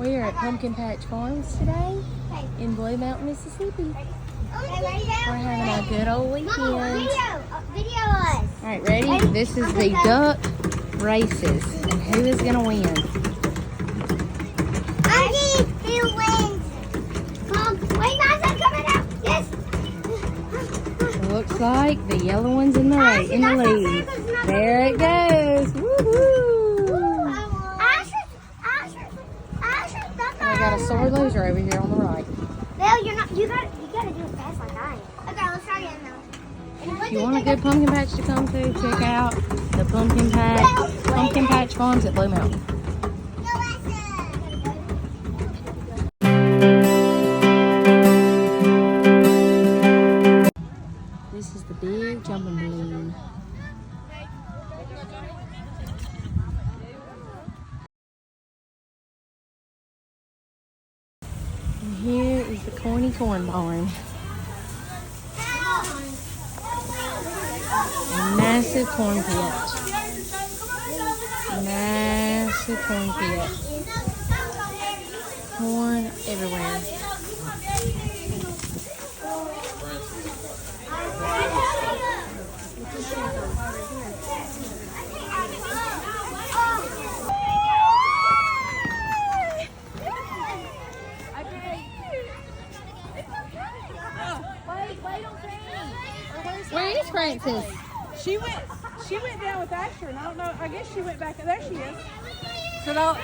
We are at Pumpkin Patch Farms today in Blue Mountain, Mississippi. We're having a good old weekend. Video us. All right, ready? This is the duck races, and who is going to win? Who wins? Mom, wait, guys, I'm coming out. Yes. Looks like the yellow one's in the lead. There it goes. Woohoo! We got a sore loser over here on the right. Well, you're not. You gotta do it fast like I am. Okay, let's try again now. If you want a good pumpkin patch to come to, check out the Pumpkin Patch Farms at Blue Mountain. This is the big jumping balloon. And here is the corny corn barn. A massive corn pit. Massive corn pit. Corn everywhere. Where is Frances? She went down with Asher, and I don't know. I guess she went back. There she is.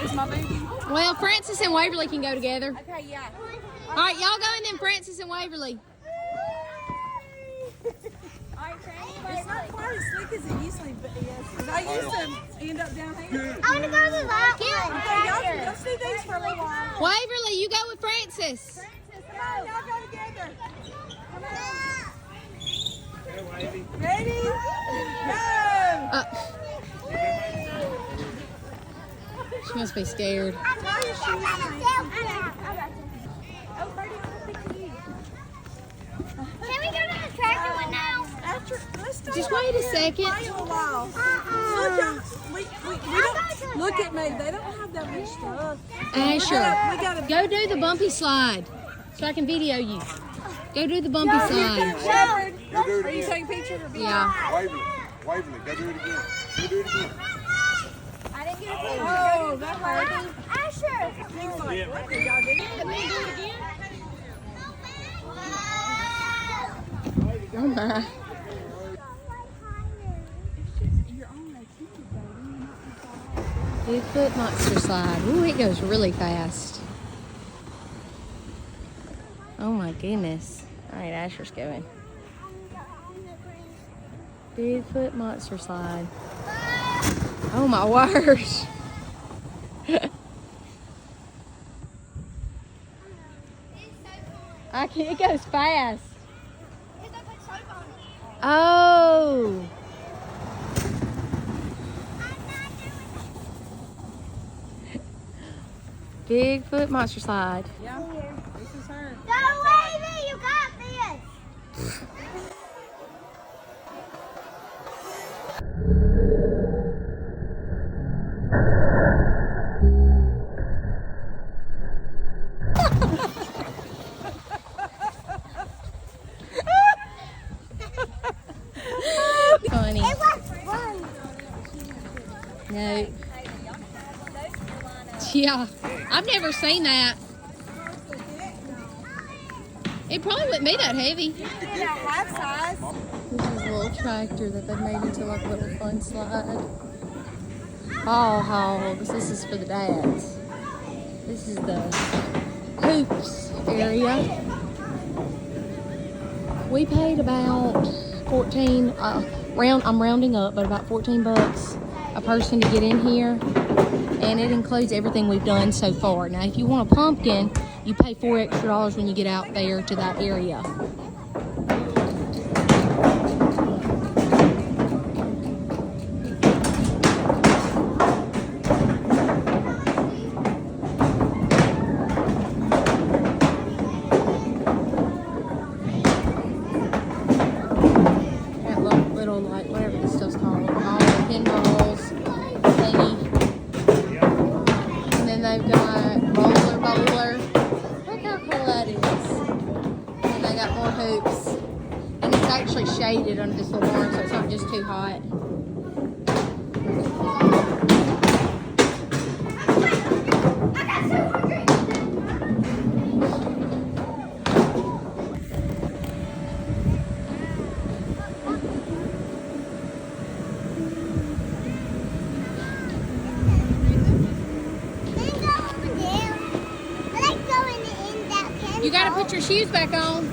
Is my baby? Well, Frances and Waverly can go together. Okay, yeah. All right, y'all go, and then Frances and Waverly. It's not quite as slick as it usually is. Because I used to end up down here. I want to go to that one. Okay, y'all see these for a little while. Waverly, you go with Frances. Come on, y'all go together. Come on. Ready? Go! She must be scared. Tie your shoes on. Oh, Birdie, I'm going to pick you. Can we go to the tractor one now? Just wait a second. Wait a while. Look at me. They don't have that much stuff. Asher, We gotta go do the bumpy slide so I can video you. Go do the bumpy slide. Shepherd. Are you taking pictures or video? Yeah. Waverly, go do it again. Go do it again. I didn't get a picture. Oh, that hurt. Asher. He's like, what did y'all do? Oh my. Bigfoot monster slide. Ooh, it goes really fast. Oh my goodness. All right, Asher's going. Bigfoot monster slide. Oh my word. It goes fast. Oh. Bigfoot monster slide. Yeah, this is her. Go, Wavy, you got this. Funny. It was fun. No. Yeah, I've never seen that. It probably wouldn't be that heavy. Half size. This is a little tractor that they made into like a little fun slide. Ball hogs. This is for the dads. This is the hoops area. We paid about 14. I'm rounding up, but about 14 bucks a person to get in here, and it includes everything we've done so far. Now, if you want a pumpkin, you pay $4 extra when you get out there to that area. They've got roller cooler. Look how cool that is. And they got more hoops. And it's actually shaded under this little barn, so it's not just too hot. You gotta put your shoes back on.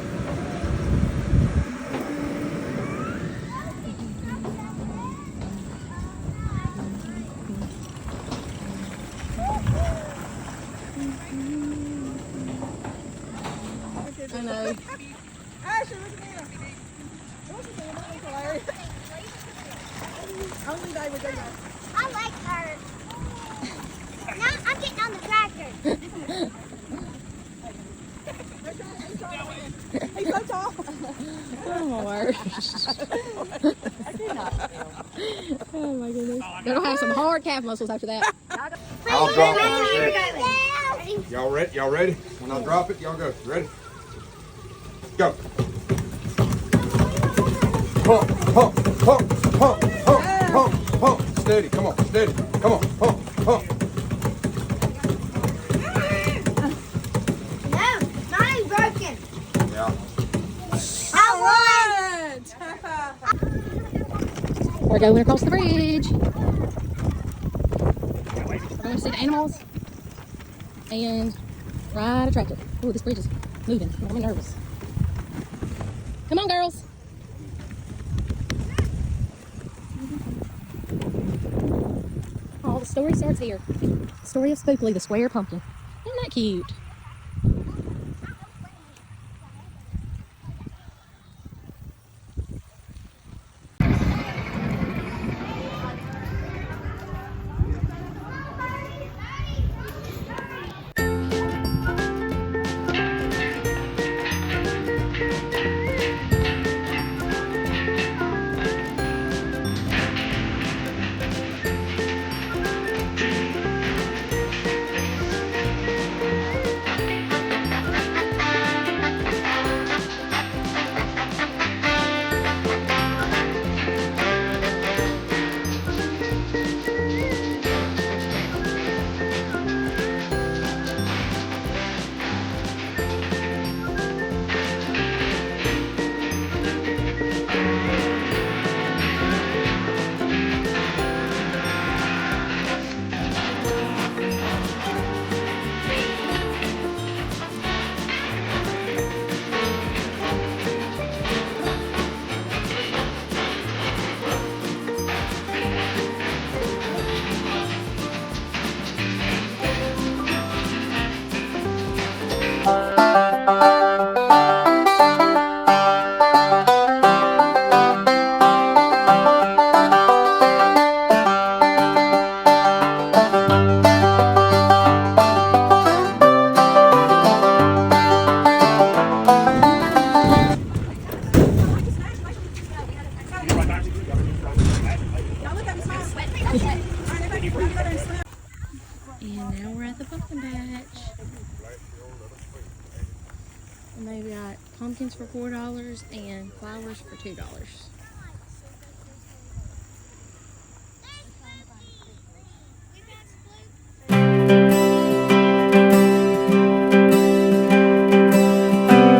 I know. Asher, look at them. What's the thing? That was hilarious. Only they would do that. I like her. Now I'm getting on the tractor. He's so tall. Oh my word. Oh my goodness. They'll have some hard calf muscles after that. I'll drop it. Y'all ready? Y'all ready? When I drop it, y'all go. Ready? Go. Pump, pump, pump, pump, pump, pump, pump. Steady. Come on. Steady. Come on. Pump, pump. No, mine's broken. Yeah. I We're going across the bridge. We're going to see the animals and ride a tractor. Oh, this bridge is moving. I'm nervous. Come on, girls. Oh, the story starts here. The story of Spookly, the square pumpkin. Isn't that cute? And now we're at the pumpkin patch. And they've got pumpkins for $4 and flowers for $2.